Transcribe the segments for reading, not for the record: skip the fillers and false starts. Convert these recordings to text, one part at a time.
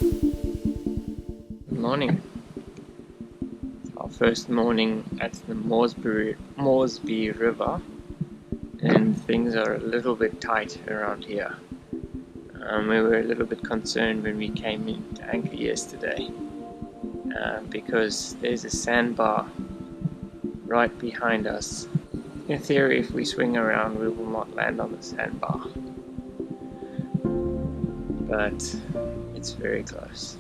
Good morning. It's our first morning at the Moresby River, and things are a little bit tight around here. We were a little bit concerned when we came in to anchor yesterday because there's a sandbar right behind us. In theory, if we swing around, we will not land on the sandbar, but it's very close.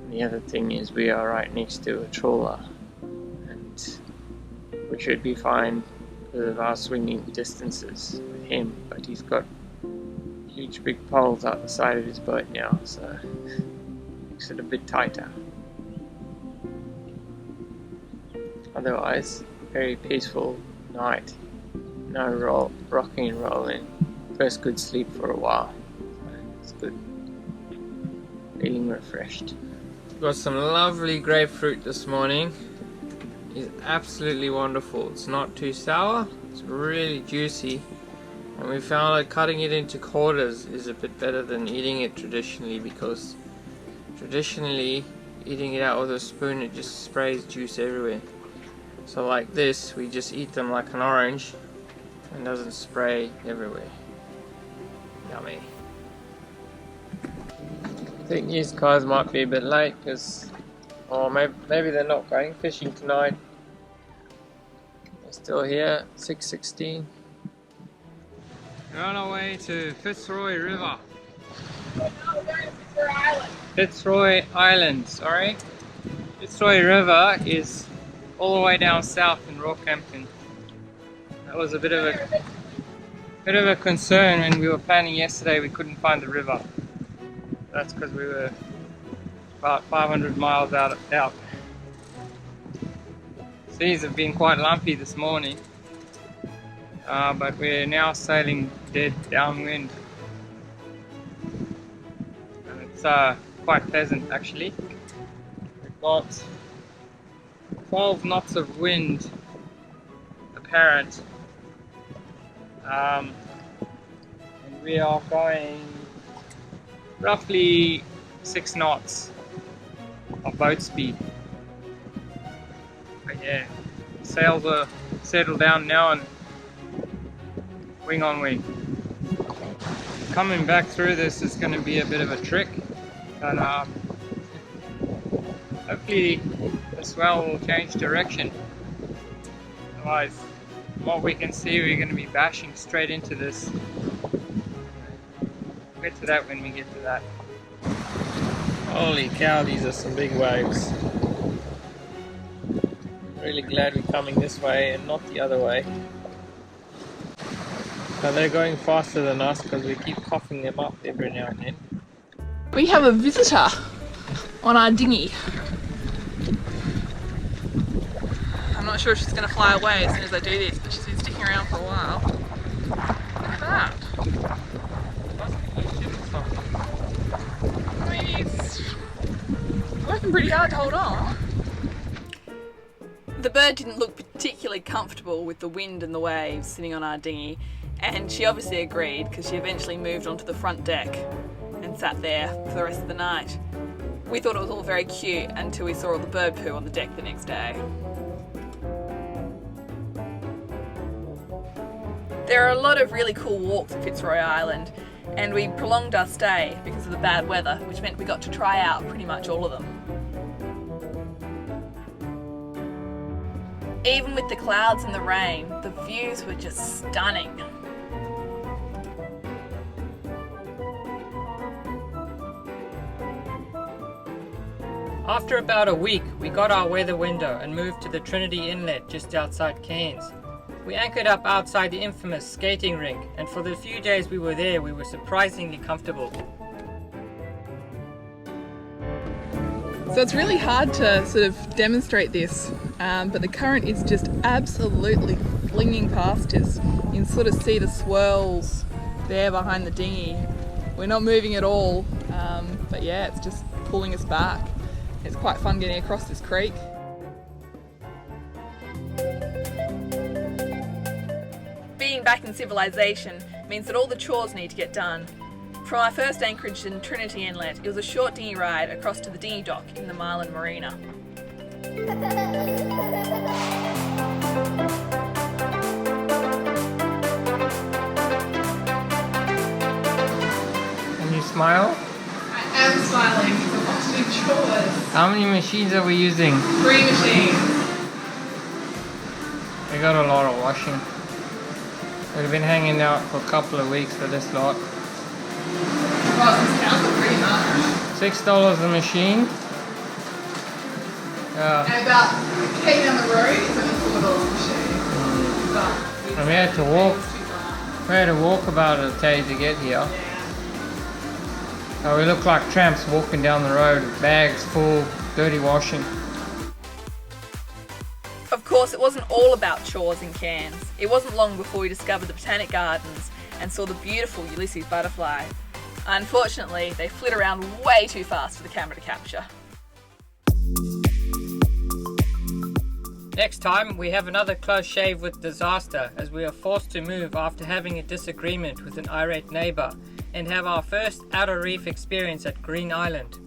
The other thing is we are right next to a trawler, and we should be fine because of our swinging distances with him, but he's got huge big poles out the side of his boat now, so it makes it a bit tighter. Otherwise, very peaceful night. No rocking and rolling. First good sleep for a while. So it's good. Feeling refreshed. Got some lovely grapefruit this morning. It's absolutely wonderful. It's not too sour. It's really juicy. And we found that cutting it into quarters is a bit better than eating it traditionally, because traditionally eating it out with a spoon it just sprays juice everywhere. So like this, we just eat them like an orange and doesn't spray everywhere. Yummy. I think these guys might be a bit late because, or maybe they're not going fishing tonight. They're still here, 6:16. We're on our way to Fitzroy River. No, we're going to Fitzroy Island. Fitzroy Island, sorry. Fitzroy River is all the way down south in Rockhampton. That was a bit of a concern when we were planning yesterday. We couldn't find the river. That's because we were about 500 miles out. Seas have been quite lumpy this morning, but we're now sailing dead downwind, and it's quite pleasant actually. We've got 12 knots of wind apparent, and we are going roughly 6 knots of boat speed. But yeah, sails are settled down now and wing on wing. Coming back through this is going to be a bit of a trick, but hopefully the swell will change direction. Otherwise, from what we can see, we're going to be bashing straight into this. We'll get to that when we get to that. Holy cow, these are some big waves. I'm really glad we're coming this way and not the other way. So they're going faster than us because we keep coughing them up every now and then. We have a visitor on our dinghy. I'm not sure if she's going to fly away as soon as I do this, but she's been sticking around for a while. Look at that. I mean, it's working pretty hard to hold on. The bird didn't look particularly comfortable with the wind and the waves sitting on our dinghy, and she obviously agreed because she eventually moved onto the front deck and sat there for the rest of the night. We thought it was all very cute until we saw all the bird poo on the deck the next day. There are a lot of really cool walks at Fitzroy Island, and we prolonged our stay because of the bad weather, which meant we got to try out pretty much all of them. Even with the clouds and the rain, the views were just stunning. After about a week, we got our weather window and moved to the Trinity Inlet just outside Cairns. We anchored up outside the infamous skating rink, and for the few days we were there, we were surprisingly comfortable. So it's really hard to sort of demonstrate this, but the current is just absolutely flinging past us. You can sort of see the swirls there behind the dinghy. We're not moving at all, but yeah, it's just pulling us back. It's quite fun getting across this creek. Being back in civilization means that all the chores need to get done. From our first anchorage in Trinity Inlet, it was a short dinghy ride across to the dinghy dock in the Marlin Marina. Can you smile? I am smiling because I'm not doing chores. How many machines are we using? 3 machines. We got a lot of washing. We've been hanging out for a couple of weeks for this lot. Well, this counts for pretty much. $6 a machine. Yeah. And about K down the road, it's only $4 a machine. But And we had to walk. We had to walk about a day to get here. So we look like tramps walking down the road with bags full, dirty washing. of course, it wasn't all about chores in Cairns. It wasn't long before we discovered the Botanic Gardens and saw the beautiful Ulysses butterfly. Unfortunately, they flit around way too fast for the camera to capture. Next time, we have another close shave with disaster as we are forced to move after having a disagreement with an irate neighbour and have our first outer reef experience at Green Island.